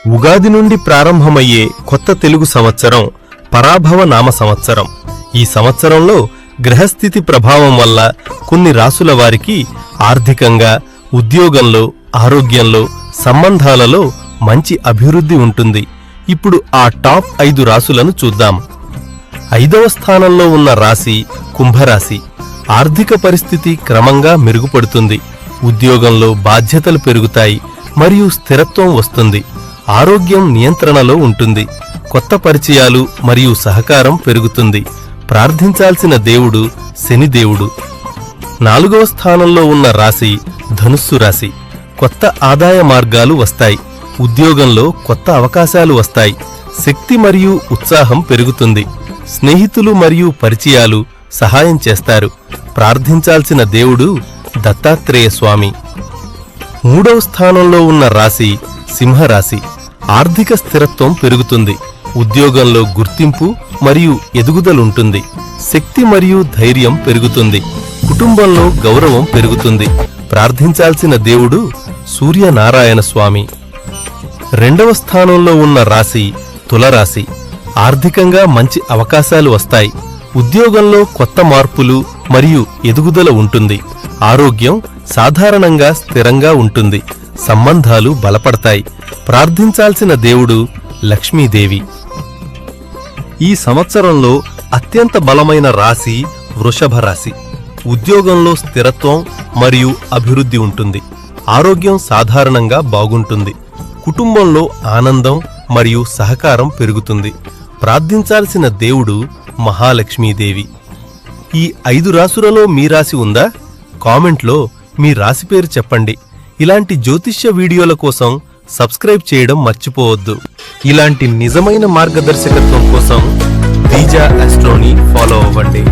ఉగాది నుండి ప్రారంభమయ్యే కొత్త తెలుగు సంవత్సరం పరాభవ నామ సంవత్సరం. ఈ సంవత్సరంలో గ్రహస్థితి ప్రభావం వల్ల కొన్ని రాసుల వారికి ఆర్థికంగా, ఉద్యోగంలో, ఆరోగ్యంలో, సంబంధాలలో మంచి అభివృద్ధి ఉంటుంది. ఇప్పుడు ఆ టాప్ 5 రాసులను చూద్దాం. 5వ స్థానంలో ఉన్న రాశి కుంభరాశి. ఆర్థిక పరిస్థితి క్రమంగా మెరుగుపడుతుంది. ఉద్యోగంలో బాధ్యతలు పెరుగుతాయి మరియు స్థిరత్వం వస్తుంది. ఆరోగ్యం నియంత్రణలో ఉంటుంది. కొత్త పరిచయాలు మరియు సహకారం పెరుగుతుంది. ప్రార్థించాల్సిన దేవుడు శనిదేవుడు. 4వ స్థానంలో ఉన్న రాశి ధనుస్సు రాశి. కొత్త ఆదాయ మార్గాలు వస్తాయి. ఉద్యోగంలో కొత్త అవకాశాలు వస్తాయి. శక్తి మరియు ఉత్సాహం పెరుగుతుంది. స్నేహితులు మరియు పరిచయాలు సహాయం చేస్తారు. ప్రార్థించాల్సిన దేవుడు దత్తాత్రేయ స్వామి. 3వ స్థానంలో ఉన్న రాశి సింహరాశి. ఆర్థిక స్థిరత్వం పెరుగుతుంది. ఉద్యోగంలో గుర్తింపు మరియు ఎదుగుదలుంటుంది. శక్తి మరియు ధైర్యం పెరుగుతుంది. కుటుంబంలో గౌరవం పెరుగుతుంది. ప్రార్థించాల్సిన దేవుడు సూర్యనారాయణ స్వామి. 2వ స్థానంలో ఉన్న రాశి తులరాశి. ఆర్థికంగా మంచి అవకాశాలు వస్తాయి. ఉద్యోగంలో కొత్త మార్పులు మరియు ఎదుగుదల ఉంటుంది. ఆరోగ్యం సాధారణంగా స్థిరంగా ఉంటుంది. సంబంధాలు బలపడతాయి. ప్రార్థించాల్సిన దేవుడు లక్ష్మీదేవి. ఈ సంవత్సరంలో అత్యంత బలమైన రాశి వృషభ రాశి. ఉద్యోగంలో స్థిరత్వం మరియు అభివృద్ధి ఉంటుంది. ఆరోగ్యం సాధారణంగా బాగుంటుంది. కుటుంబంలో ఆనందం మరియు సహకారం పెరుగుతుంది. ప్రార్థించాల్సిన దేవుడు మహాలక్ష్మీదేవి. ఈ 5 రాసులలో మీ రాశి ఉందా? కామెంట్లో మీ రాశి పేరు చెప్పండి. ఇలాంటి జ్యోతిష్య వీడియోల కోసం సబ్స్క్రైబ్ చేయడం మర్చిపోవద్దు. ఇలాంటి నిజమైన మార్గదర్శకత్వం కోసం దీజా ఆస్ట్రోని ఫాలో అవ్వండి.